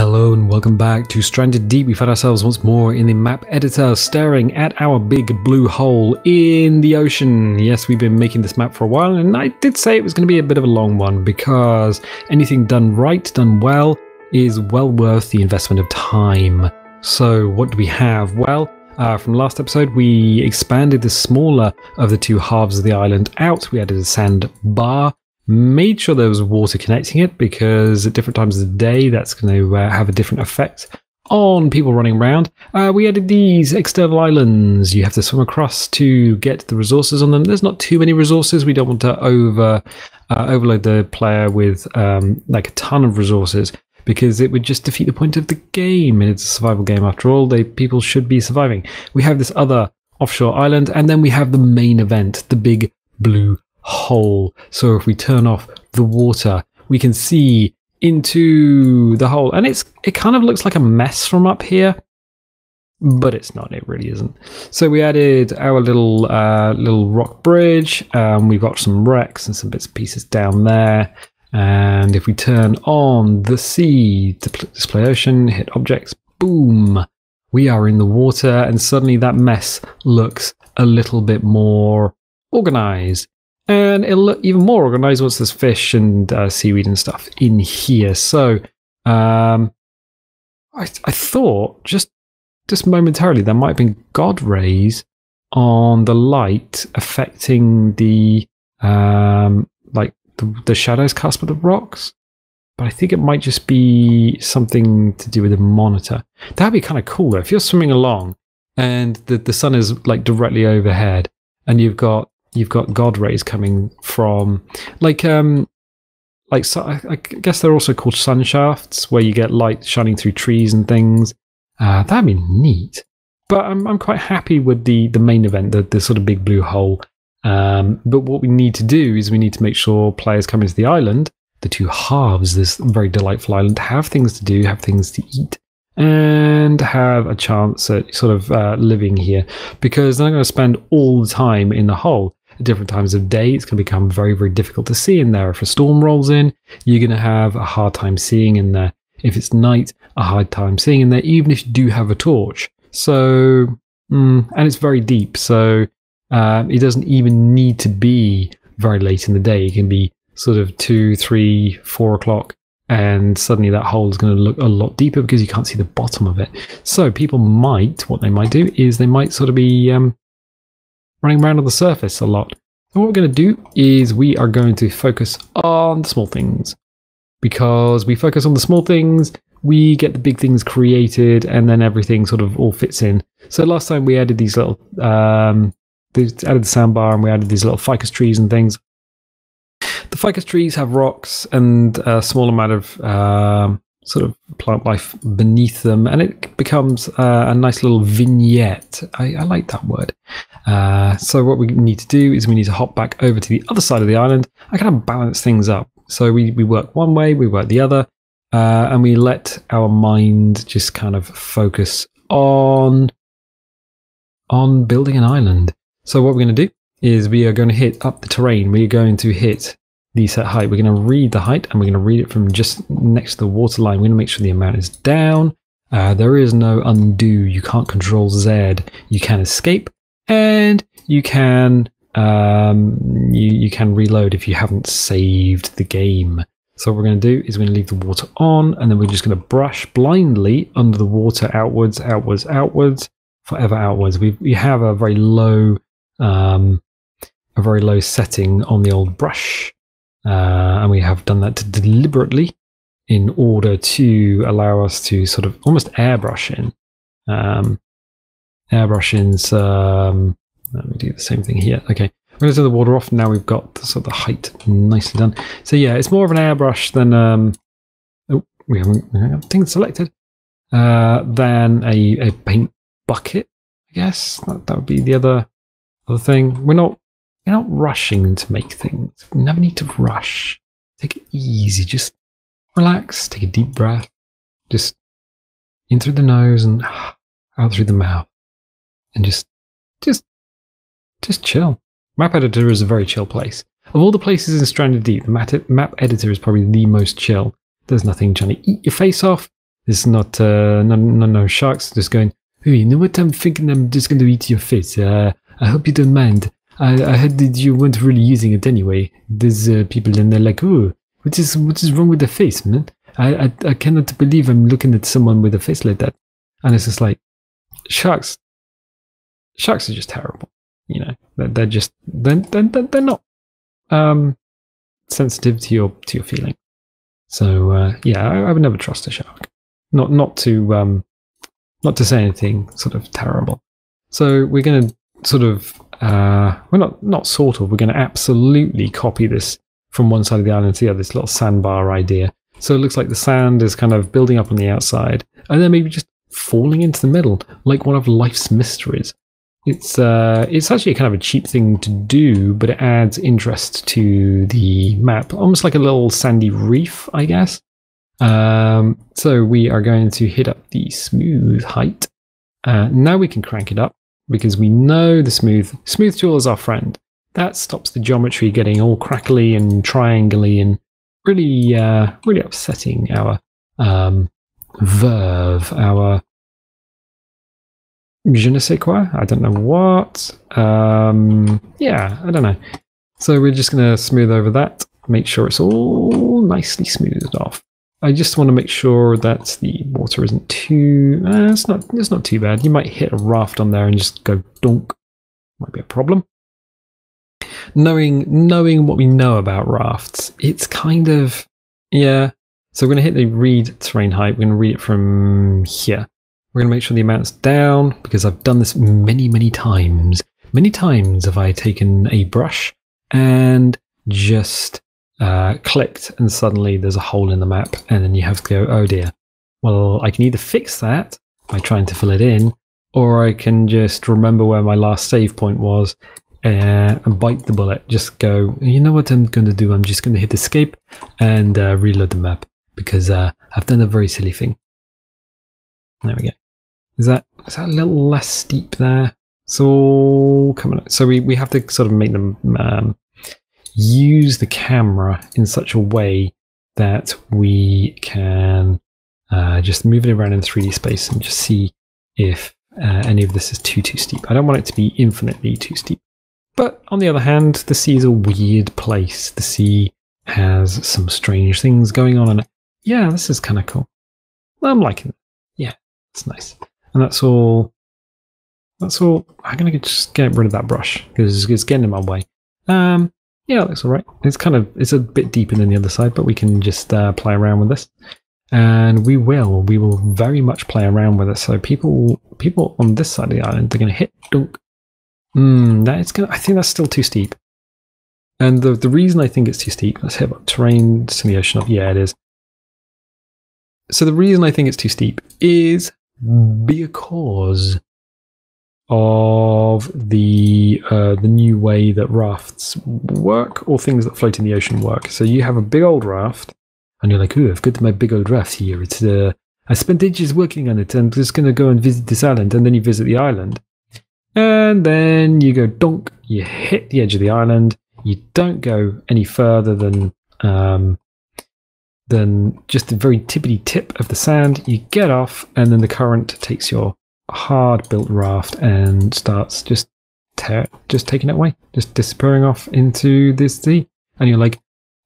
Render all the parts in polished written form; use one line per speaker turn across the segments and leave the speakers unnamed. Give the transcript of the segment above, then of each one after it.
Hello and welcome back to Stranded Deep. We found ourselves once more in the map editor staring at our big blue hole in the ocean. Yes, we've been making this map for a while, and I did say it was going to be a bit of a long one because anything done right, done well, is well worth the investment of time. So what do we have? Well, from last episode we expanded the smaller of the two halves of the island out. We added a sand bar. Made sure there was water connecting it because at different times of the day that's going to have a different effect on people running around. We added these external islands. You have to swim across to get the resources on them. There's not too many resources. We don't want to overload the player with like a ton of resources because it would just defeat the point of the game. And it's a survival game after all. People should be surviving. We have this other offshore island, and then we have the main event, the big blue hole. So if we turn off the water, we can see into the hole, and it kind of looks like a mess from up here, but it's not. It really isn't. So we added our little rock bridge. We've got some wrecks and some bits and pieces down there. And if we turn on the sea to display ocean, hit objects, boom, we are in the water, and suddenly that mess looks a little bit more organized. And it'll look even more organized once there's fish and seaweed and stuff in here. So I thought just momentarily there might have been God rays on the light affecting the the shadows cast by the rocks. But I think it might just be something to do with the monitor. That'd be kind of cool though. If you're swimming along and the sun is like directly overhead and you've got God rays coming from so I guess they're also called sun shafts, where you get light shining through trees and things. That'd be neat. But I'm quite happy with the main event, the sort of big blue hole. But what we need to do is we need to make sure players come into the island, the two halves, this very delightful island, have things to do, have things to eat, and have a chance at sort of living here, because they're not going to spend all the time in the hole. At different times of day, it's going to become very, very difficult to see in there. If a storm rolls in, you're going to have a hard time seeing in there. If it's night, a hard time seeing in there, even if you do have a torch. So, and it's very deep, so it doesn't even need to be very late in the day. It can be sort of 2, 3, 4 o'clock, and suddenly that hole is going to look a lot deeper because you can't see the bottom of it. So people what they might do is they might sort of be running around on the surface a lot. And what we're going to do is we are going to focus on the small things. Because we focus on the small things, we get the big things created, and then everything sort of all fits in. So last time we added these little, added the sandbar, and we added these little ficus trees and things. The ficus trees have rocks and a small amount of sort of plant life beneath them, and it becomes a nice little vignette. I like that word. So what we need to do is we need to hop back over to the other side of the island and kind of balance things up. So we work one way, we work the other, and we let our mind just kind of focus on building an island. So what we're going to do is we are going to hit up the terrain. We are going to hit the set height. We're going to read the height, and we're going to read it from just next to the water line. We're going to make sure the amount is down. There is no undo. You can't control Z. You can escape, and you can you can reload if you haven't saved the game. So what we're going to do is we're going to leave the water on, and then we're just going to brush blindly under the water, outwards, outwards, outwards, forever outwards. We have a very low setting on the old brush. And we have done that deliberately in order to allow us to sort of almost airbrush in. Airbrush in some... Let me do the same thing here. Okay, we're going to turn the water off. Now we've got the, sort of the height nicely done. So yeah, it's more of an airbrush than... we haven't things selected. Than a paint bucket, I guess. That would be the other thing. We're not rushing to make things. We never need to rush. Take it easy. Just relax. Take a deep breath. Just in through the nose and out through the mouth. And just chill. Map editor is a very chill place. Of all the places in Stranded Deep, the map editor is probably the most chill. There's nothing trying to eat your face off. It's not no sharks just going, "Hey, you know what? I'm thinking I'm just going to eat your face. I hope you don't mind. I heard that you weren't really using it anyway. There's people and they're like, oh, what is wrong with the face, man? I cannot believe I'm looking at someone with a face like that." And it's just like, sharks are just terrible. You know, they're just they're not sensitive to your feeling. So yeah, I would never trust a shark. Not to say anything sort of terrible. So we're going to sort of we're not sort of, we're going to absolutely copy this from one side of the island to the other, this little sandbar idea. So it looks like the sand is kind of building up on the outside and then maybe just falling into the middle, like one of life's mysteries. It's actually kind of a cheap thing to do, but it adds interest to the map, almost like a little sandy reef, I guess. So we are going to hit up the smooth height. Now we can crank it up because we know the smooth tool is our friend. That stops the geometry getting all crackly and triangly and really upsetting our verve, our je ne sais quoi, I don't know what. Yeah, I don't know. So we're just going to smooth over that, make sure it's all nicely smoothed off. I just want to make sure that the water isn't too... it's not too bad. You might hit a raft on there and just go donk. Might be a problem. Knowing what we know about rafts, it's kind of... Yeah. So we're going to hit the read terrain height. We're going to read it from here. We're going to make sure the amount's down because I've done this many times. Many times have I taken a brush and just clicked and suddenly there's a hole in the map and then you have to go, oh dear. Well, I can either fix that by trying to fill it in, or I can just remember where my last save point was and bite the bullet. Just go, you know what I'm going to do? I'm just going to hit escape and reload the map because I've done a very silly thing. There we go. Is that a little less steep there? So come on. So we have to sort of make them use the camera in such a way that we can just move it around in 3D space and just see if any of this is too steep. I don't want it to be infinitely too steep. But on the other hand, the sea is a weird place. The sea has some strange things going on in it. Yeah, this is kind of cool. I'm liking it. Yeah, it's nice. And that's all. I'm going to just get rid of that brush because it's getting in my way. Yeah, that looks all right. It's a bit deeper than the other side, but we can just play around with this. And we will very much play around with it. So people on this side of the island, they're going to hit dunk. I think that's still too steep. And the reason I think it's too steep, let's hit about terrain simulation up. Yeah, it is. So the reason I think it's too steep is because of the new way that rafts work, or things that float in the ocean work. So you have a big old raft, and you're like, "Ooh, I've got my big old raft here. It's I spent ages working on it. I'm just going to go and visit this island." And then you visit the island, and then you go donk. You hit the edge of the island. You don't go any further than just the very tippity tip of the sand. You get off, and then the current takes your hard-built raft and starts just taking it away, just disappearing off into this sea. And you're like,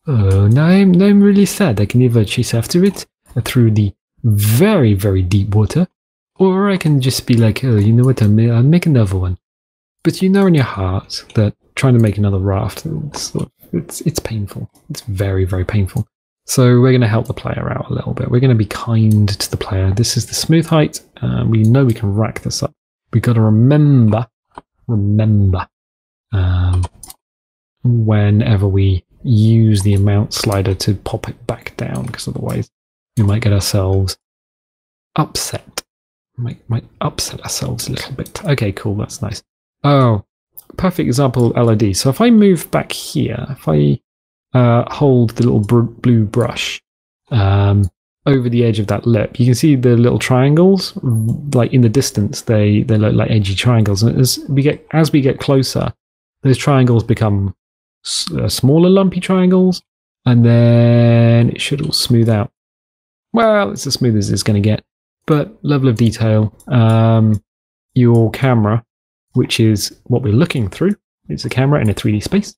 oh, now I'm really sad. I can either chase after it through the very, very deep water, or I can just be like, oh, you know what, I'll make another one. But you know in your heart that trying to make another raft, it's painful. It's very, very painful. So we're going to help the player out a little bit. We're going to be kind to the player. This is the smooth height. We know we can rack this up. We've got to remember, whenever we use the amount slider to pop it back down, because otherwise we might get ourselves upset. Might upset ourselves a little bit. Okay, cool. That's nice. Oh, perfect example of LOD. So if I move back here, if I hold the little blue brush over the edge of that lip, you can see the little triangles, like in the distance, they look like edgy triangles. And as we get closer, those triangles become smaller lumpy triangles, and then it should all smooth out. well, it's as smooth as it's going to get. But level of detail, your camera, which is what we're looking through, it's a camera in a 3D space.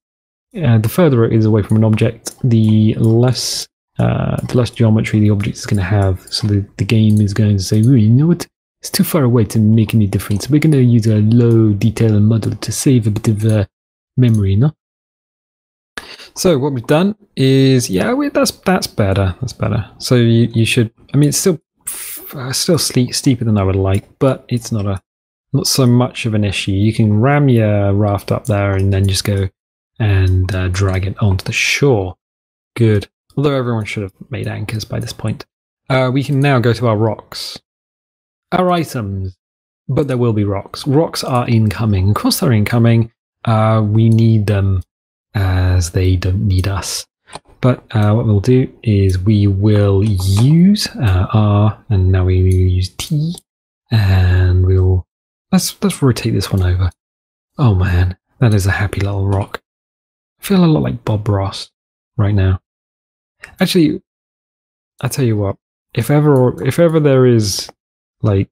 The further it is away from an object, the less geometry the object is going to have. So the game is going to say, ooh, you know what? It's too far away to make any difference. We're going to use a low detail model to save a bit of memory, no? So what we've done is, yeah, that's better. That's better. So you should. I mean, it's still steeper than I would like, but it's not so much of an issue. You can ram your raft up there and then just go and drag it onto the shore. Good. Although everyone should have made anchors by this point. We can now go to our rocks. Our items. But there will be rocks. Rocks are incoming. Of course they're incoming. We need them as they don't need us. But what we'll do is we will use R, and now we will use T, and we'll let's rotate this one over. Oh man, that is a happy little rock. I feel a lot like Bob Ross right now. Actually, I tell you what, if ever there is like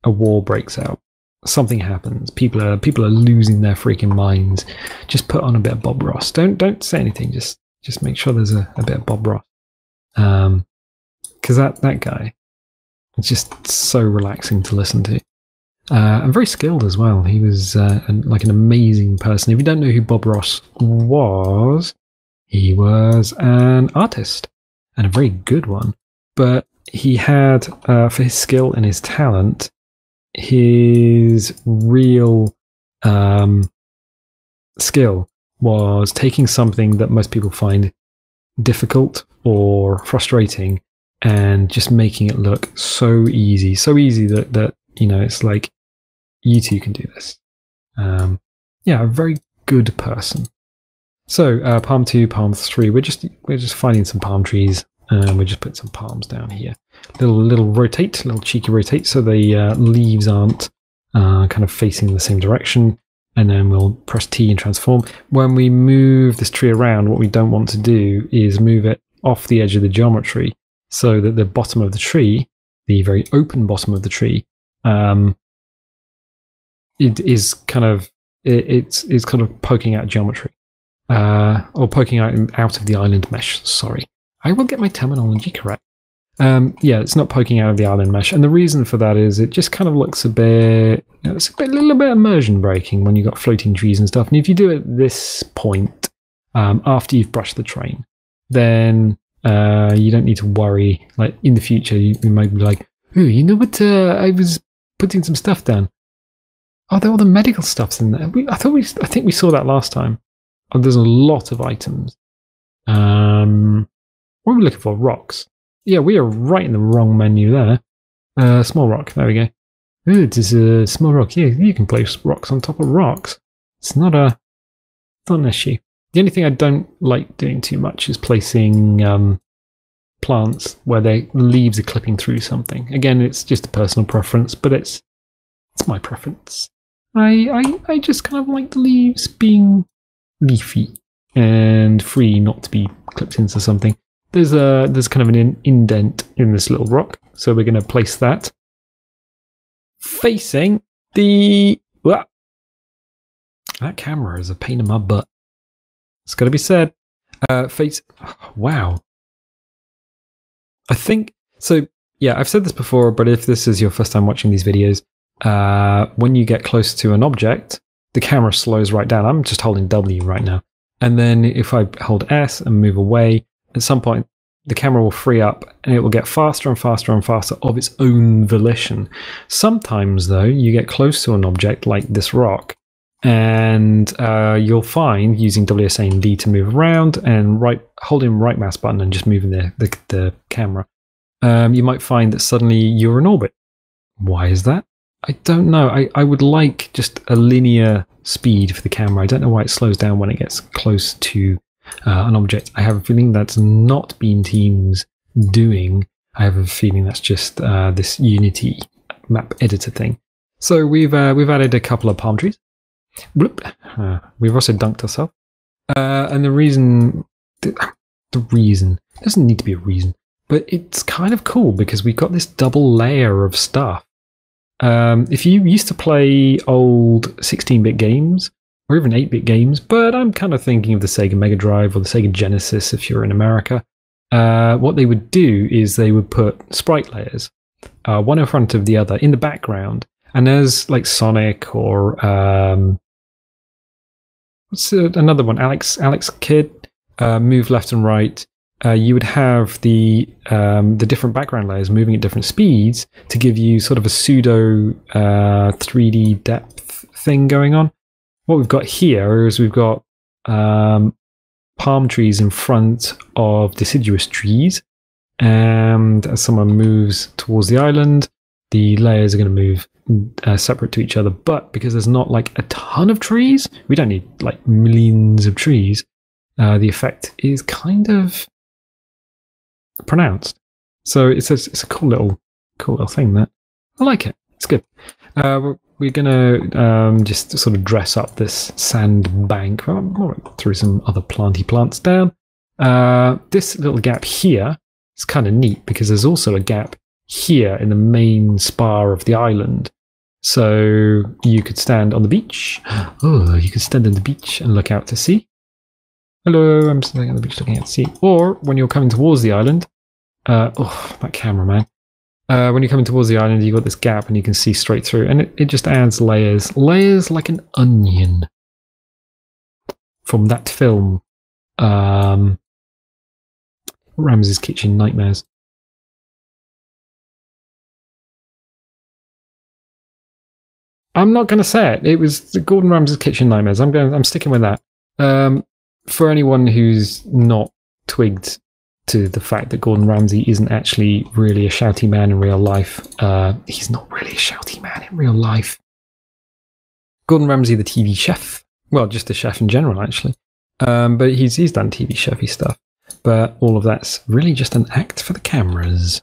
a war breaks out, something happens, people are losing their freaking minds, just put on a bit of Bob Ross. Don't say anything, just make sure there's a bit of Bob Ross. Because that guy, it's just so relaxing to listen to. And very skilled as well. He was like an amazing person. If you don't know who Bob Ross was, he was an artist, and a very good one. But he had, for his skill and his talent, his real skill was taking something that most people find difficult or frustrating and just making it look so easy that you know, it's like, you two can do this. Yeah, a very good person. So palm 2, palm 3, we're just finding some palm trees, and we just put some palms down here. Little rotate, little cheeky rotate, so the leaves aren't kind of facing the same direction. And then we'll press T and transform. When we move this tree around, what we don't want to do is move it off the edge of the geometry, so that the bottom of the tree, the very open bottom of the tree, it is kind of it's kind of poking out geometry, or poking out of the island mesh. Sorry, I will get my terminology correct. Yeah, it's not poking out of the island mesh, and the reason for that is it just kind of looks a bit, it's a little bit immersion breaking when you've got floating trees and stuff. And if you do it at this point, after you've brushed the train, then you don't need to worry. Like in the future, you might be like, "Ooh, you know what? I was putting some stuff down. Oh, all the medical stuff's in there. I think we saw that last time. Oh, there's a lot of items. What are we looking for? Rocks. Yeah, we are right in the wrong menu there. Small rock. There we go. Ooh, it is a small rock. Yeah, you can place rocks on top of rocks. It's not an issue. The only thing I don't like doing too much is placing plants where their leaves are clipping through something. Again, it's just a personal preference, but it's my preference. I just kind of like the leaves being leafy and free, not to be clipped into something. There's kind of an indent in this little rock, so we're going to place that facing the... Well, that camera is a pain in my butt. It's got to be said. Wow. I think... So, yeah, I've said this before, but if this is your first time watching these videos, when you get close to an object, the camera slows right down. I'm just holding W right now. And then if I hold S and move away, at some point, the camera will free up and it will get faster and faster and faster of its own volition. Sometimes, though, you get close to an object like this rock, and you'll find, using WSA and D to move around and holding right mouse button and just moving the camera, you might find that suddenly you're in orbit. Why is that? I don't know. I would like just a linear speed for the camera. I don't know why it slows down when it gets close to an object. I have a feeling that's not Beam Team's doing. I have a feeling that's just this Unity map editor thing. So we've added a couple of palm trees. We've also dunked ourselves. And the reason, it doesn't need to be a reason, But it's kind of cool because we've got this double layer of stuff. If you used to play old 16-bit games, or even 8-bit games, but I'm kind of thinking of the Sega Mega Drive or the Sega Genesis if you're in America, what they would do is they would put sprite layers, one in front of the other, in the background. And there's like Sonic or what's another one? Alex Kidd, move left and right. You would have the different background layers moving at different speeds to give you sort of a pseudo 3D depth thing going on. What we've got here is we've got palm trees in front of deciduous trees, and as someone moves towards the island, the layers are going to move separate to each other. But because there's not like a ton of trees, we don't need like millions of trees. The effect is kind of pronounced. So it's a cool little thing. That I like it. It's good. We're gonna just sort of dress up this sand bank. Throw some other planty plants down. This little gap here is kind of neat because there's also a gap here in the main spar of the island. So you could stand on the beach. Oh, you could stand on the beach and look out to sea. Hello, I'm standing on the beach looking out to sea. Or when you're coming towards the island, oh, that cameraman. When you're coming towards the island, you've got this gap and you can see straight through. And it just adds layers. Layers like an onion. From that film, Ramsay's Kitchen Nightmares. I'm not going to say it. It was Gordon Ramsay's Kitchen Nightmares. I'm sticking with that. For anyone who's not twigged to the fact that Gordon Ramsay isn't actually really a shouty man in real life, he's not really a shouty man in real life. Gordon Ramsay, the TV chef, well, just a chef in general, actually. But he's done TV chefy stuff. But all of that's really just an act for the cameras.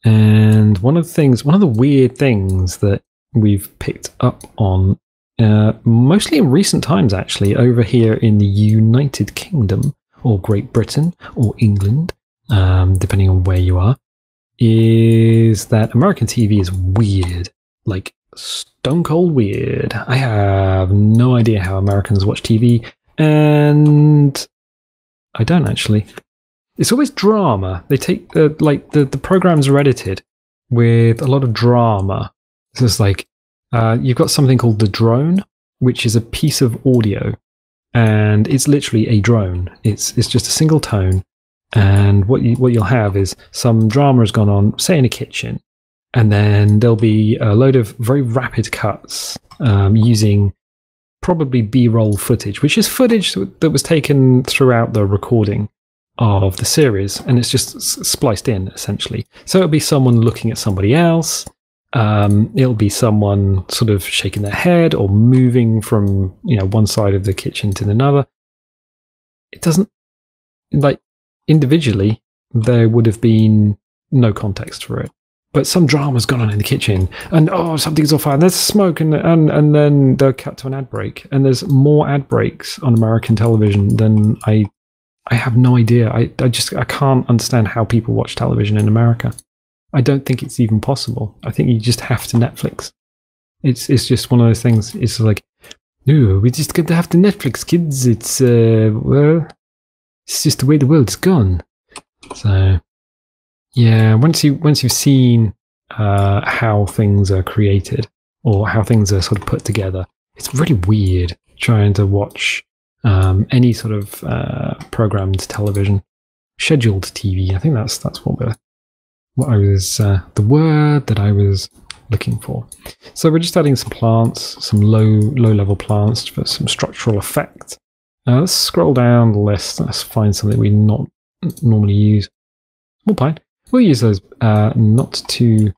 And one of the weird things that we've picked up on, mostly in recent times actually, over here in the United Kingdom, or Great Britain, or England, depending on where you are, is that American TV is weird. Like, stone cold weird. I have no idea how Americans watch TV, and I don't actually. It's always drama. They take the programs are edited with a lot of drama. So it's like, you've got something called the drone, which is a piece of audio, and it's literally a drone. It's just a single tone, and what you'll have is some drama has gone on, say in a kitchen, and then there'll be a load of very rapid cuts using probably B-roll footage, which is footage that was taken throughout the recording of the series, and it's just spliced in essentially. So it'll be someone looking at somebody else. It'll be someone sort of shaking their head or moving from, one side of the kitchen to another. It doesn't, like, individually, there would have been no context for it. But some drama's gone on in the kitchen, and something's on fire, and there's smoke, and then they'll cut to an ad break. And there's more ad breaks on American television than I have no idea. I can't understand how people watch television in America. I don't think it's even possible. I think you just have to Netflix. It's just one of those things. It's like, no, we just got to have to Netflix, kids. It's it's just the way the world's gone. So yeah, once you've seen how things are created or how things are sort of put together, it's really weird trying to watch any sort of programmed television, scheduled TV. I think that's what I was the word that I was looking for. So we're just adding some plants, some low level plants for some structural effect. Let's scroll down the list. Let's find something we not normally use. Small pine. We'll use those not too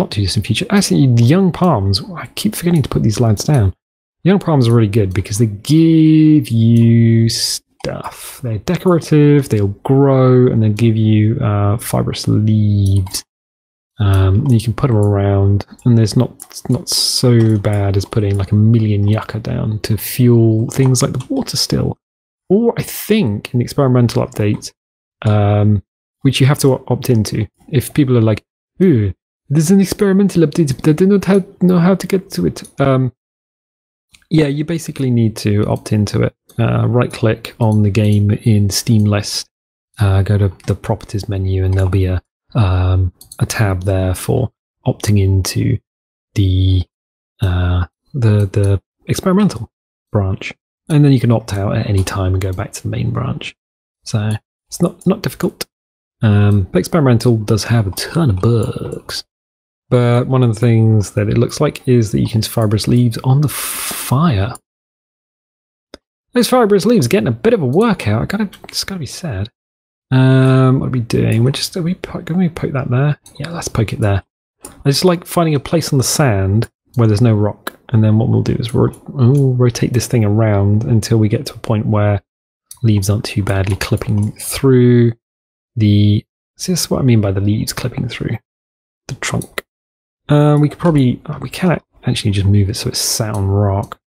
distant future. Actually, the young palms. I keep forgetting to put these lads down. Young palms are really good because they give you stuff. They're decorative, they'll grow, and they give you fibrous leaves. You can put them around, and there's not so bad as putting like a million yucca down to fuel things like the water still. Or I think in the experimental update, which you have to opt into. If people are like, ooh, there's an experimental update, but I do not know how to get to it. Yeah, you basically need to opt into it. Right-click on the game in Steam List, go to the Properties menu, and there'll be a tab there for opting into the experimental branch, and then you can opt out at any time and go back to the main branch. So it's not difficult. But experimental does have a ton of bugs. But one of the things that it looks like is that you can fibrous leaves on the fire. Those fibrous leaves are getting a bit of a workout. It's gotta be sad. What are we doing? Can we poke that there? Yeah, let's poke it there. I just like finding a place on the sand where there's no rock, and then what we'll do is rotate this thing around until we get to a point where leaves aren't too badly clipping through the. See, this is what I mean by the leaves clipping through the trunk. We can actually just move it so it's sat on rock.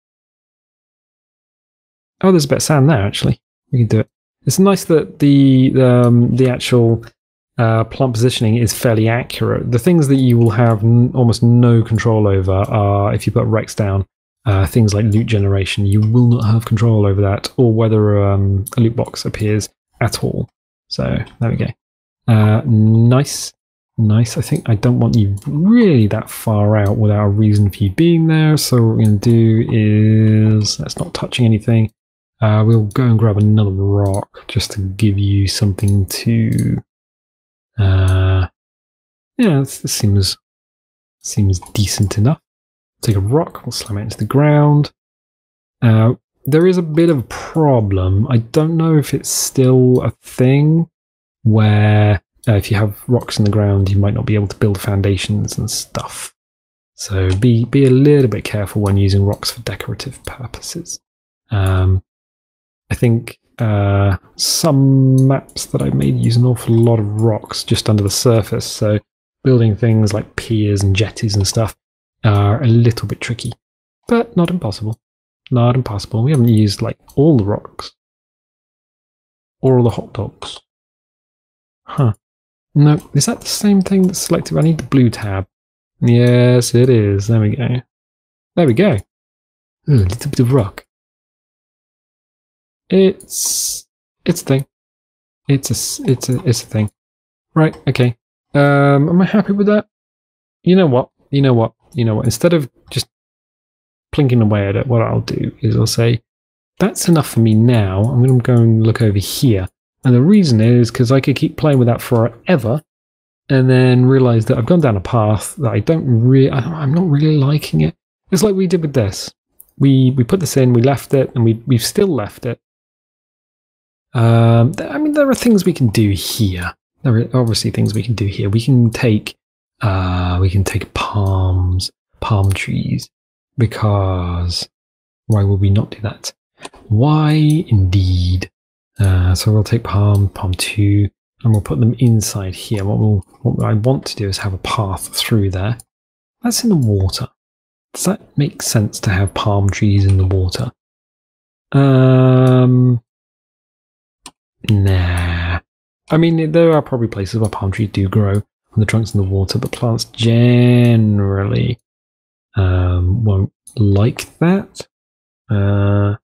Oh, there's a bit of sand there actually. We can do it. It's nice that the actual plant positioning is fairly accurate. The things that you will have almost no control over are, if you put Rex down, things like loot generation. You will not have control over that, or whether a loot box appears at all. So there we go. Nice. I think I don't want you really that far out without a reason for you being there. So what we're going to do is, that's not touching anything. We'll go and grab another rock just to give you something to. Yeah, this seems decent enough. Take a rock, we'll slam it into the ground. There is a bit of a problem. I don't know if it's still a thing where if you have rocks in the ground, you might not be able to build foundations and stuff. So be a little bit careful when using rocks for decorative purposes. I think some maps that I've made use an awful lot of rocks just under the surface, so building things like piers and jetties and stuff are a little bit tricky, but not impossible. Not impossible. We haven't used like all the rocks or all the hot dogs. Huh. No, is that the same thing that's selected? I need the blue tab. Yes, it is. There we go. There we go. Ooh, a little bit of rock. It's a thing. It's a thing. Right, okay. Am I happy with that? You know what? Instead of just plinking away at it, what I'll do is I'll say, that's enough for me now. I'm going to go and look over here. And the reason is because I could keep playing with that forever and then realize that I've gone down a path that I'm not really liking it. It's like we did with this. We put this in, we left it, and we've still left it. I mean, there are things we can do here. There are obviously things we can do here. We can take palm trees, because why would we not do that? Why indeed? So we'll take palm 2, and we'll put them inside here. What I want to do is have a path through there. That's in the water. Does that make sense to have palm trees in the water? Nah. I mean, there are probably places where palm trees do grow on the trunks in the water, but plants generally won't like that. Although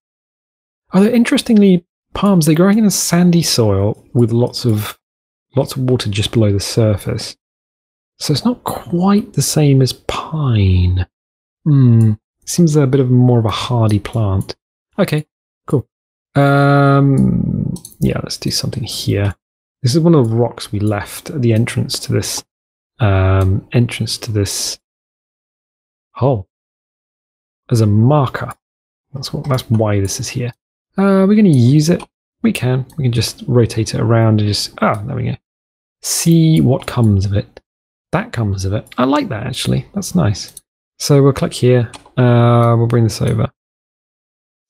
interestingly, palms, they're growing in a sandy soil with lots of water just below the surface. So it's not quite the same as pine. Seems a bit of more of a hardy plant. Okay, cool. Yeah, let's do something here. This is one of the rocks we left at the entrance to this hole as a marker. That's why this is here. We're going to use it. We can just rotate it around and just there we go. See what comes of it. That comes of it. I like that actually. That's nice. So we'll click here. We'll bring this over.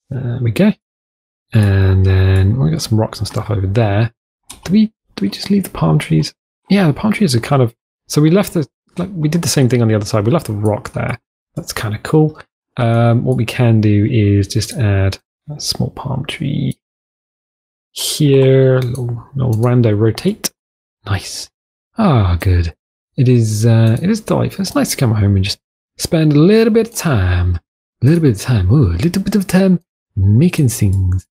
There we go. And then we've got some rocks and stuff over there. Do we just leave the palm trees? Yeah, the palm trees are kind of. So we left we did the same thing on the other side. We left the rock there. That's kind of cool. What we can do is just add a small palm tree here. Little rando rotate. Nice. Ah, good. It is delightful. It's nice to come home and just spend a little bit of time. A little bit of time. Ooh, a little bit of time making things.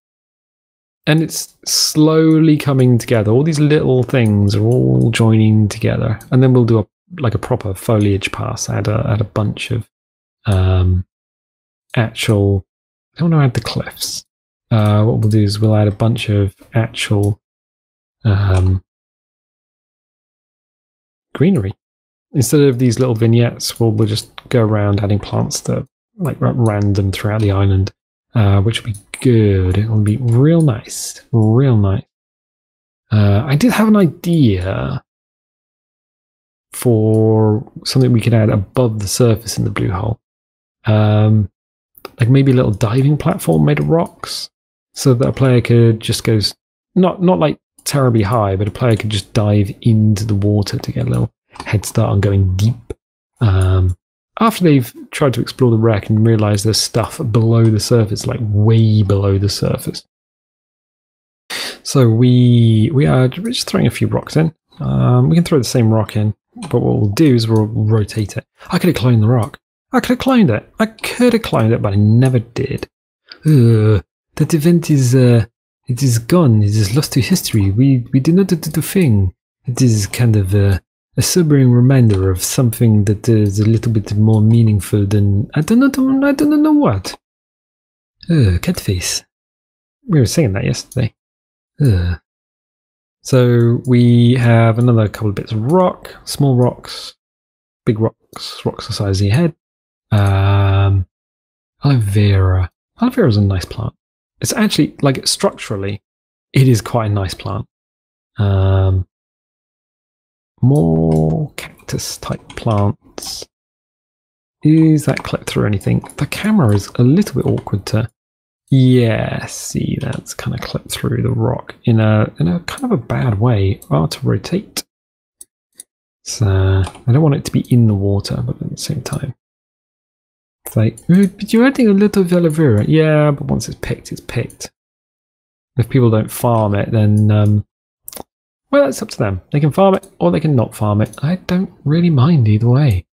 And it's slowly coming together. All these little things are all joining together. And then we'll do a proper foliage pass. Add a bunch of actual... I don't want to add the cliffs. What we'll do is we'll add a bunch of actual greenery. Instead of these little vignettes, we'll just go around adding plants that like random throughout the island, which will be good. It will be real nice, real nice. I did have an idea for something we could add above the surface in the blue hole, like maybe a little diving platform made of rocks, so that a player could just goes not like terribly high, but a player could just dive into the water to get a little head start on going deep. After they've tried to explore the wreck and realize there's stuff below the surface, like way below the surface. So we are just throwing a few rocks in. We can throw the same rock in, but what we'll do is we'll rotate it. I could have climbed the rock. I could have climbed it. But I never did. That event is it is gone. It is lost to history. We did not do the thing. It is kind of a sobering reminder of something that is a little bit more meaningful than I don't know what. Cat face. We were saying that yesterday. So we have another couple of bits of rock, small rocks, big rocks, rocks the size of your head. Aloe vera. Aloe vera is a nice plant. It's actually, like, structurally, it is quite a nice plant. More cactus type plants. Is that clipped through anything? The camera is a little bit awkward to... Yeah, see, that's kind of clipped through the rock in a kind of a bad way. To rotate. So I don't want it to be in the water, but at the same time. It's like, but you're adding a little of aloe vera. Yeah, but once it's picked, it's picked. If people don't farm it, then well, it's up to them. They can farm it or they can not farm it. I don't really mind either way.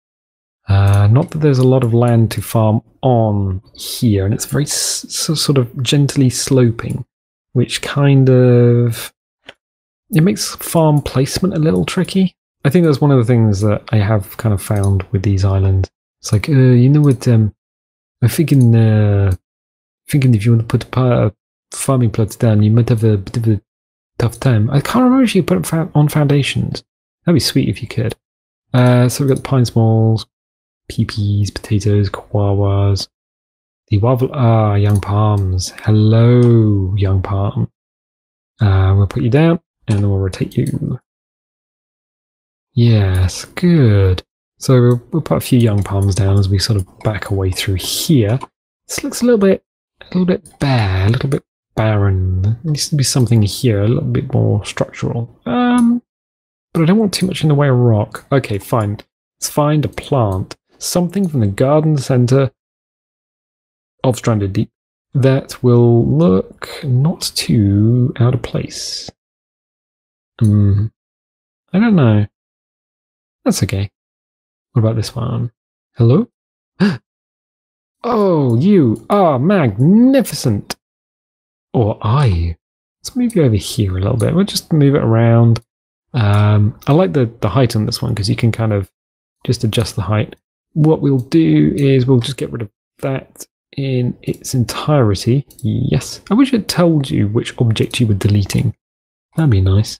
Not that there's a lot of land to farm on here, and it's very sort of gently sloping, which kind of... It makes farm placement a little tricky. I think that's one of the things that I have kind of found with these islands. It's like, you know what, I'm thinking if you want to put farming plots down, you might have a bit of a tough time. I can't remember if you put them on foundations. That'd be sweet if you could. So we've got the pine smalls, peas, potatoes, guavas, the young palms. Hello, young palm. We'll put you down, and then we'll rotate you. Yes, good. So we'll put a few young palms down as we sort of back away through here. This looks a little bit bare, a little bit barren. There needs to be something here, a little bit more structural. But I don't want too much in the way of rock. Okay, fine. Let's find a plant. Something from the garden centre of Stranded Deep that will look not too out of place. I don't know. That's okay. What about this one? Hello? Oh, you are magnificent! Or are you? Let's move you over here a little bit. We'll just move it around. I like the height on this one because you can kind of just adjust the height. What we'll do is we'll just get rid of that in its entirety. Yes. I wish it told you which object you were deleting. That'd be nice.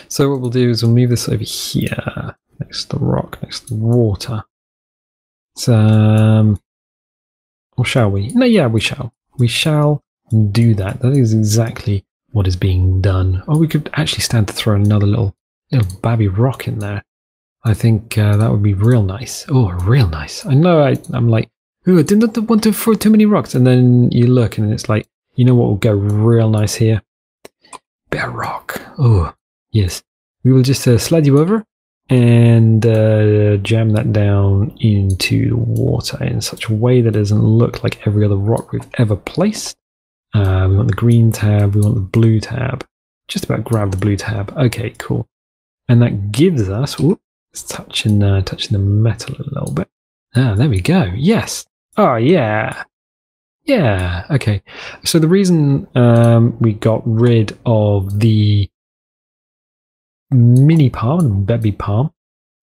So what we'll do is we'll move this over here. Next to the rock, next to the water. So, or shall we? No, yeah, we shall. We shall do that. That is exactly what is being done. Oh, we could actually stand to throw another little babby rock in there. I think that would be real nice. Oh, real nice. I know I'm like, ooh, I didn't want to throw too many rocks. And then you look and it's like, you know what will go real nice here? Bear rock. Oh, yes. We will just slide you over and jam that down into the water in such a way that it doesn't look like every other rock we've ever placed. We want the green tab. We want the blue tab. Just about grab the blue tab. Okay, cool. And that gives us... Whoop, it's touching the metal a little bit. Ah, there we go. Yes. Oh, yeah. Yeah. Okay. So the reason we got rid of the mini palm, baby palm,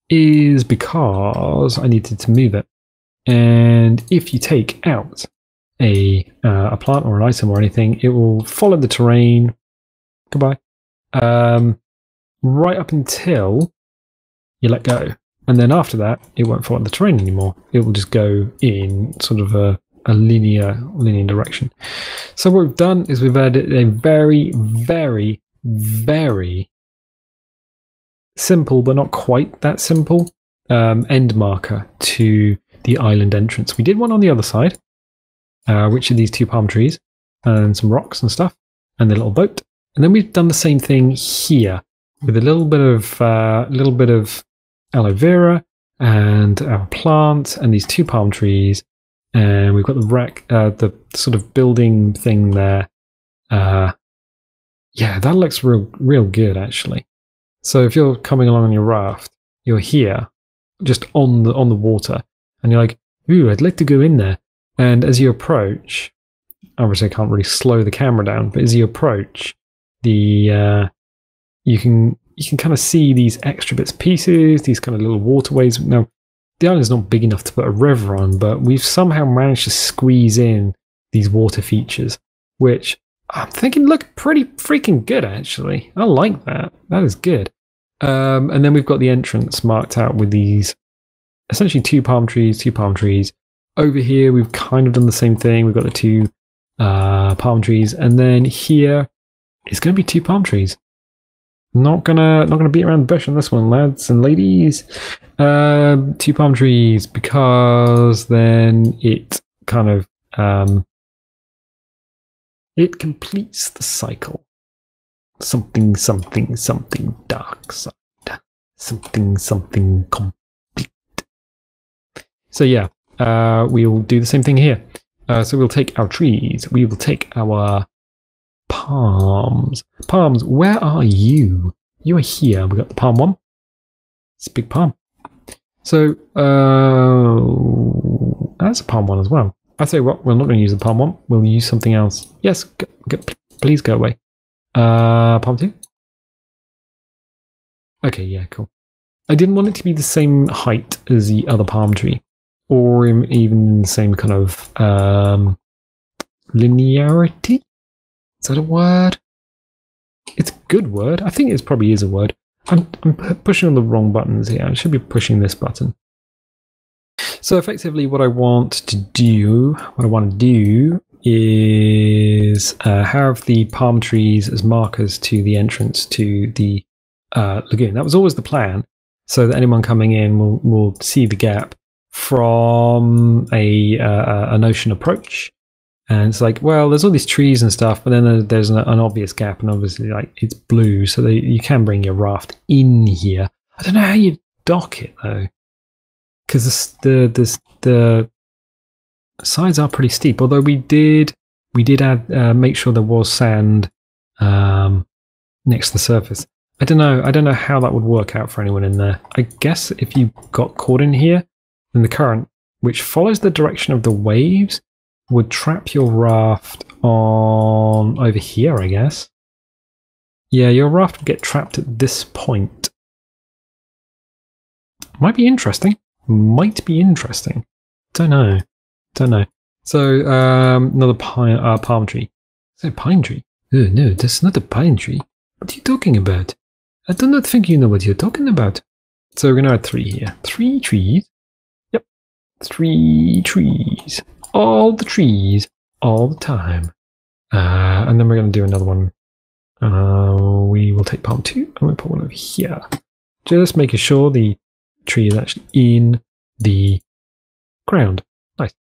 is because I needed to move it. And if you take out a plant or an item or anything, it will follow the terrain. Goodbye. Right up until you let go. And then after that, it won't follow the terrain anymore. It will just go in sort of a linear direction. So what we've done is we've added a very, very, very simple, but not quite that simple, end marker to the island entrance. We did one on the other side, which are these 2 palm trees and some rocks and stuff, and the little boat. And then we've done the same thing here with a little bit of aloe vera and our plant and these 2 palm trees, and we've got the sort of building thing there. Yeah, that looks real good actually. So if you're coming along on your raft, you're here, just on the water, and you're like, ooh, I'd like to go in there. And as you approach, obviously I can't really slow the camera down, but as you approach, you can kind of see these extra bits and pieces, these kind of little waterways. Now, the island's not big enough to put a river on, but we've somehow managed to squeeze in these water features, which I'm thinking look pretty freaking good, actually. I like that. That is good. And then we've got the entrance marked out with these essentially 2 palm trees, 2 palm trees. Over here, we've kind of done the same thing. We've got the 2 palm trees, and then here it's going to be 2 palm trees. Not gonna beat around the bush on this one, lads and ladies. 2 palm trees, because then it kind of it completes the cycle. Something dark side. Something complete. So yeah, we'll do the same thing here. So we'll take our trees. We will take our palms. Palms, where are you? You are here. We got the palm one. It's a big palm. So that's a palm one as well. I say what, we're not going to use the palm one. We'll use something else. Yes, please go away. Palm 2? Okay, yeah, cool. I didn't want it to be the same height as the other palm tree, or even the same kind of linearity. Is that a word? It's a good word. I think it probably is a word. I'm pushing on the wrong buttons here. I should be pushing this button. So effectively what I want to do is have the palm trees as markers to the entrance to the lagoon. That was always the plan, so that anyone coming in will see the gap from an ocean approach. And it's like, well, there's all these trees and stuff, but then there's an obvious gap, and obviously, like, it's blue, so you can bring your raft in here. I don't know how you dock it though, because the sides are pretty steep. Although we did add make sure there was sand next to the surface. I don't know how that would work out for anyone in there. I guess if you got caught in here, then the current, which follows the direction of the waves, would trap your raft on over here, I guess. Yeah, your raft would get trapped at this point. Might be interesting. Don't know. So another palm tree. Is that a pine tree? Oh, no, that's not a pine tree. What are you talking about? I do not think you know what you're talking about. So we're going to add 3 here. 3 trees. Yep. 3 trees. All the trees. All the time. And then we're going to do another one. We will take palm 2 and we'll put one over here. Just making sure the tree is actually in the ground. Nice.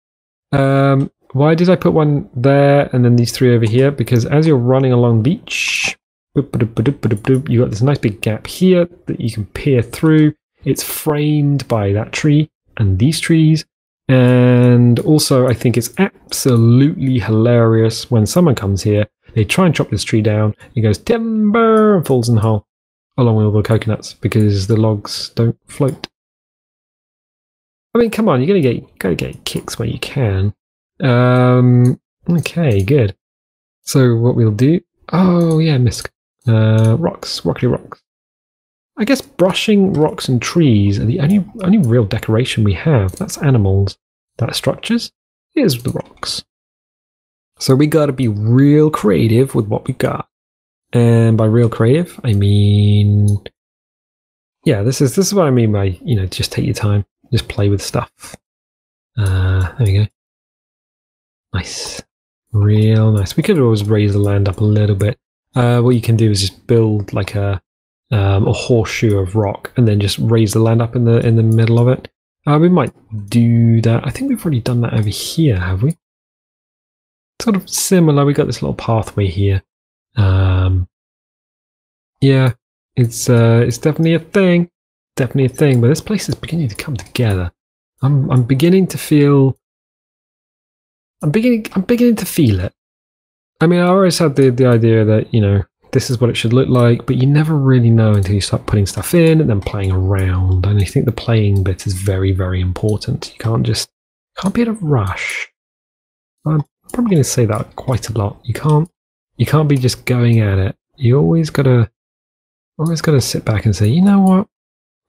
Why did I put one there and then these 3 over here? Because as you're running along the beach, you got this nice big gap here that you can peer through. It's framed by that tree and these trees, And also, I think it's absolutely hilarious when someone comes here, they try and chop this tree down, it goes timber and falls in the hole, along with all the coconuts, because the logs don't float. I mean, come on, you're gotta get kicks where you can. Okay, good. So what we'll do, oh yeah, misc. Rocky rocks. I guess brushing rocks and trees are the only real decoration we have. That's animals. That's structures. Here's the rocks. So we got to be real creative with what we got. And by real creative, I mean, yeah, this is what I mean by, just take your time, just play with stuff. There we go. Nice, real nice. We could always raise the land up a little bit. What you can do is just build like a horseshoe of rock, and then just raise the land up in the middle of it. We might do that. I think we've already done that over here, have we? Sort of similar. We got this little pathway here. Yeah, it's definitely a thing. Definitely a thing. But this place is beginning to come together. I'm beginning to feel. I'm beginning to feel it. I mean, I always had the idea that this is what it should look like, but you never really know until you start putting stuff in and then playing around. And I think the playing bit is very, very important. You can't be in a rush. I'm probably going to say that quite a lot. You can't be just going at it. You always gotta sit back and say, you know what,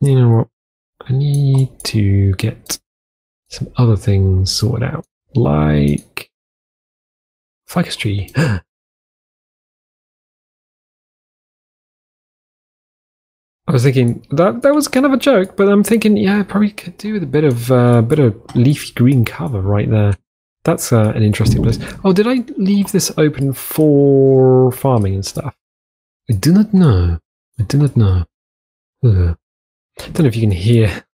I need to get some other things sorted out, like ficus tree. I was thinking that was kind of a joke, but I'm thinking, yeah, I probably could do with a bit of leafy green cover right there. That's an interesting place. Oh, did I leave this open for farming and stuff? I do not know. I do not know. Ugh. I don't know if you can hear.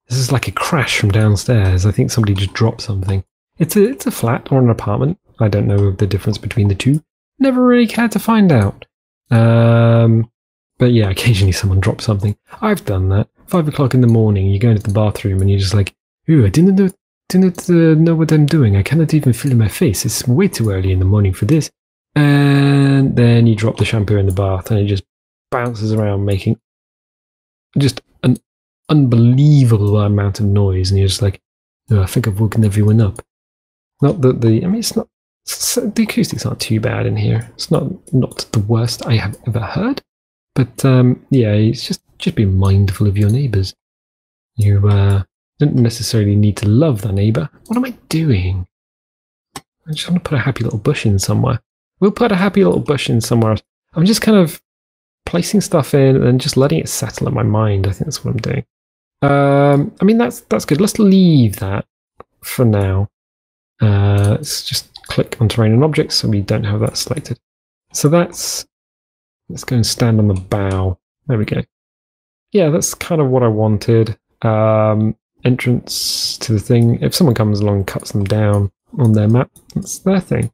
This is like a crash from downstairs. I think somebody just dropped something. It's a flat or an apartment. I don't know the difference between the two. Never really cared to find out. But yeah, occasionally someone drops something. I've done that. 5 o'clock in the morning, you go into the bathroom and you're just like, ooh, I didn't know what I'm doing. I cannot even feel my face. It's way too early in the morning for this. And then you drop the shampoo in the bath and it just bounces around, making just an unbelievable amount of noise. And you're just like, oh, I think I've woken everyone up. Not that it's not, the acoustics aren't too bad in here. It's not the worst I have ever heard. But yeah, it's just be mindful of your neighbours. You don't necessarily need to love the neighbour. What am I doing? I just want to put a happy little bush in somewhere. We'll put a happy little bush in somewhere else. I'm just kind of placing stuff in and just letting it settle in my mind. I think that's what I'm doing. I mean, that's good. Let's leave that for now. Let's just click on terrain and objects so we don't have that selected. So let's go and stand on the bow. There we go. Yeah, that's kind of what I wanted. Entrance to the thing. If someone comes along and cuts them down on their map, that's their thing.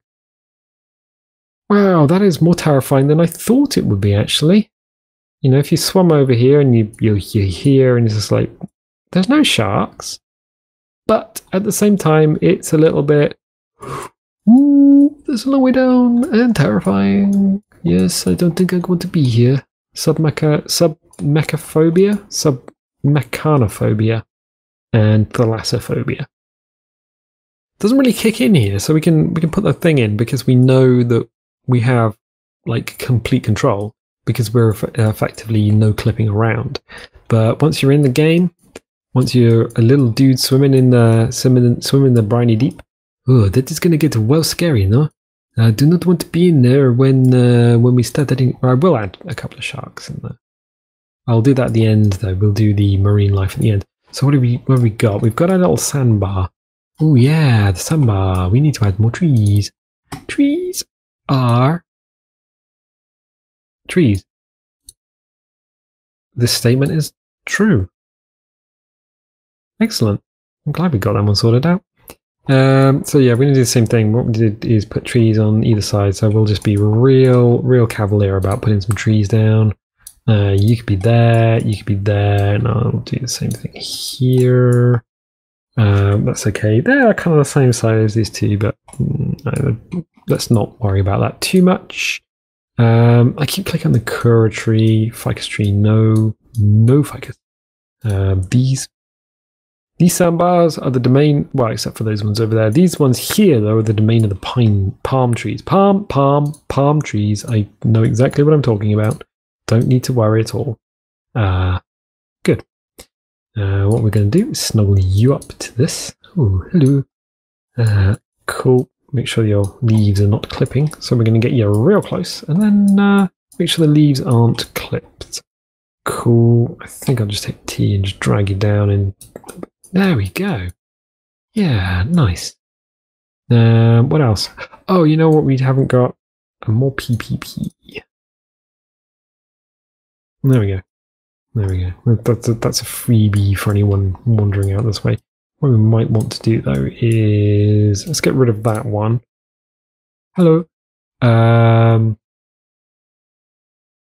Wow, that is more terrifying than I thought it would be, actually. If you swum over here and you're here and it's just like, there's no sharks. But at the same time, it's a little bit, ooh, there's a long way down and terrifying. Yes, I don't think I want to be here. Submechanophobia, and thalassophobia. Doesn't really kick in here, so we can put the thing in because we know that we have like complete control because we're effectively no clipping around. But once you're in the game, once you're a little dude swimming in the briny deep, oh, that is going to get well scary, no? I do not want to be in there when we start adding. I will add a couple of sharks in there. I'll do that at the end, though. We'll do the marine life at the end. So what have we got? We've got a little sandbar. Oh yeah, the sandbar. We need to add more trees. Trees are trees. This statement is true. Excellent. I'm glad we got that one sorted out. So yeah, we're going to do the same thing. What we did is put trees on either side. So we'll just be real cavalier about putting some trees down. You could be there, you could be there, and I'll do the same thing here. That's okay. They're kind of the same size as these two, but let's not worry about that too much. I keep clicking on the Kura tree, ficus tree, no ficus. These sandbars are the domain, well, except for those ones over there. These ones here, though, are the domain of the palm trees. Palm trees. I know exactly what I'm talking about. Don't need to worry at all. Good. What we're going to do is snuggle you up to this. Oh, hello. Cool. Make sure your leaves are not clipping. So we're going to get you real close, and then make sure the leaves aren't clipped. Cool. I think I'll just take T and just drag you down, and there we go. Yeah, nice. What else? Oh, you know what we haven't got? More PPP. There we go. There we go. That's a freebie for anyone wandering out this way. What we might want to do, though, is... let's get rid of that one. Hello.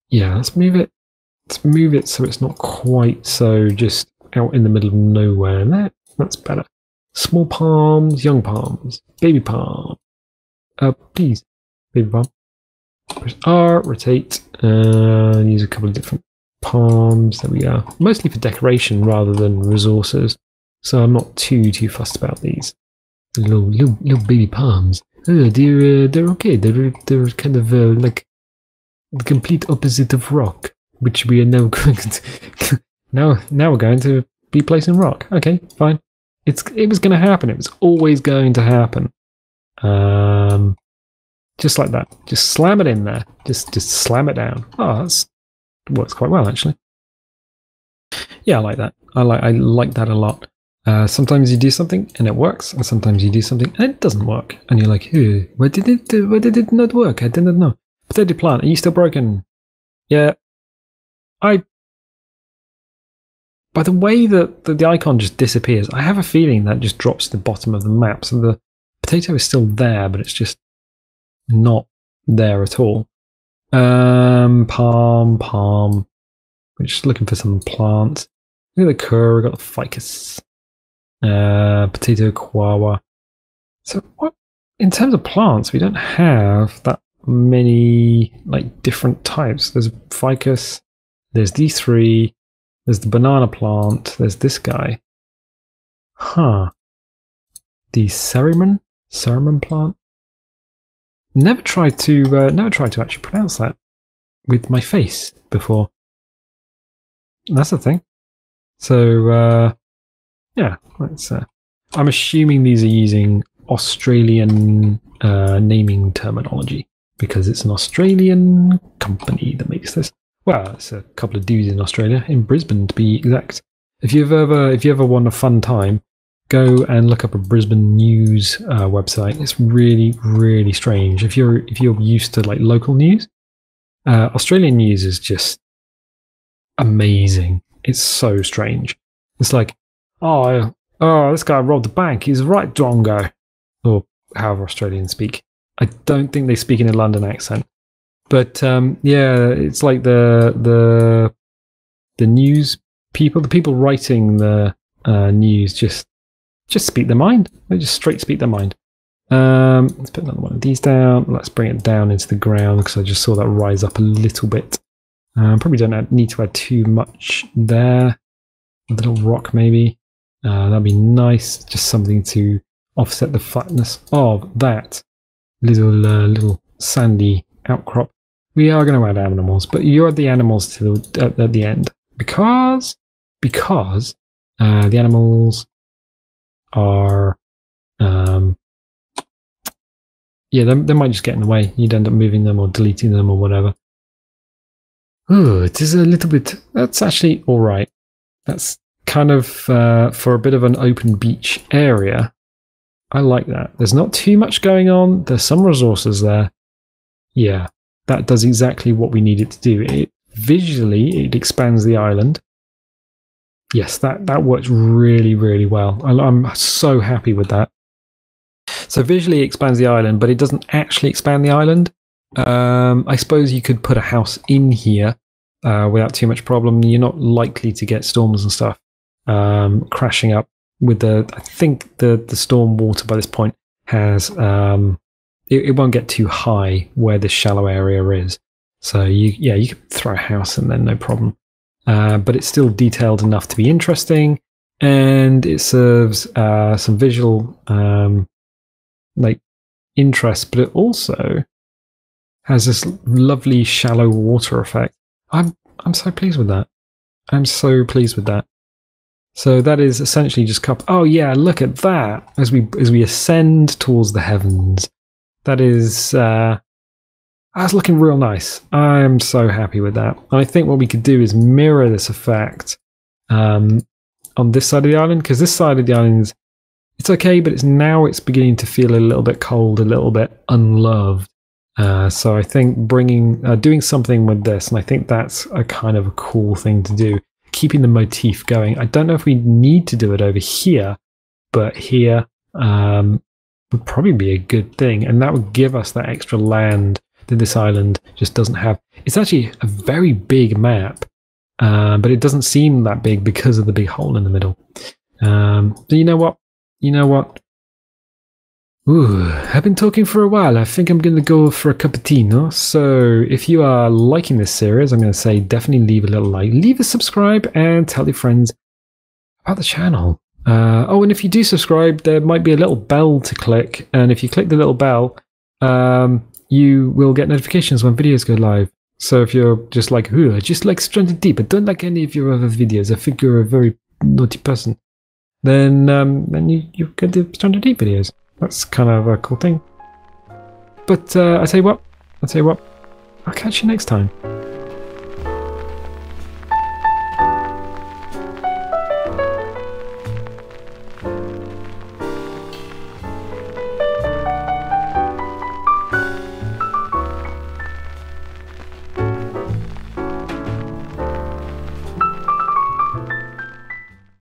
Yeah, let's move it. Let's move it so it's not quite so just out in the middle of nowhere. That's better. Small palms, young palms, baby palm. Please, baby palm. Press R, rotate, and use a couple of different palms. There we are. Mostly for decoration rather than resources. So I'm not too fussed about these little baby palms. Oh, they're okay. They're kind of like the complete opposite of rock, which we are now going to. now we're going to be placing rock. Okay, fine. It was going to happen. It was always going to happen. Just like that. Just slam it in there. Just slam it down. Oh, that works quite well actually. Yeah, I like that. I like that a lot. Sometimes you do something and it works, and sometimes you do something and it doesn't work, and you're like, why did it not work? I didn't know. Potato plant, are you still broken? Yeah. By the way that the icon just disappears, I have a feeling that just drops to the bottom of the map. So the potato is still there, but it's just not there at all. Palm. We're just looking for some plants. Look at the cur, we've got the ficus. Potato koala. So what? In terms of plants, we don't have that many like different types. There's ficus. There's these three. There's the banana plant. There's this guy. Huh. The cerimon plant. Never tried to actually pronounce that with my face before. That's the thing. So yeah, let's. I'm assuming these are using Australian naming terminology because it's an Australian company that makes this. Well, it's a couple of dudes in Australia, in Brisbane to be exact. If you ever want a fun time, go and look up a Brisbane news website. It's really strange. If you're used to like local news, Australian news is just amazing. It's so strange. It's like, oh, this guy robbed the bank. He's right, Drongo, or however Australians speak. I don't think they speak in a London accent. But yeah, it's like the news people, the people writing the news, just speak their mind. They just straight speak their mind. Let's put another one of these down. Let's bring it down into the ground because I just saw that rise up a little bit. Probably don't need to add too much there. A little rock maybe. That'd be nice. Just something to offset the flatness of that little sandy outcrop. We are going to add animals, but you add the animals to at the end because the animals are yeah, they might just get in the way. You'd end up moving them or deleting them or whatever. Oh, it is a little bit. That's actually all right. That's kind of for a bit of an open beach area. I like that. There's not too much going on. There's some resources there. Yeah, that does exactly what we need it to do. Visually, it expands the island. Yes, that works really well. I'm so happy with that. So visually it expands the island, but it doesn't actually expand the island. I suppose you could put a house in here without too much problem. You're not likely to get storms and stuff crashing up with the, I think the storm water by this point has, it won't get too high where this shallow area is. So you could throw a house in there, no problem. But it's still detailed enough to be interesting, and it serves some visual like interest, but it also has this lovely shallow water effect. I'm so pleased with that. I'm so pleased with that. So that is essentially just oh yeah, look at that as we ascend towards the heavens. That is that's looking real nice. I'm so happy with that. And I think what we could do is mirror this effect on this side of the island, because this side of the island it's okay, but it's beginning to feel a little bit cold, a little bit unloved. So I think doing something with this, and I think that's a kind of a cool thing to do, keeping the motif going. I don't know if we need to do it over here, but here would probably be a good thing, and that would give us that extra land that this island just doesn't have. It's actually a very big map, but it doesn't seem that big because of the big hole in the middle. So you know what? Ooh, I've been talking for a while. I think I'm going to go for a cup of tea, no? So if you are liking this series, I'm going to say definitely leave a little like, leave a subscribe, and tell your friends about the channel. Oh, and if you do subscribe, there might be a little bell to click, and if you click the little bell, you will get notifications when videos go live. So if you're just like, ooh, I just like Stranded Deep, I don't like any of your other videos, I think you're a very naughty person, then you get the Stranded Deep videos. That's kind of a cool thing. But I tell you what, I'll catch you next time.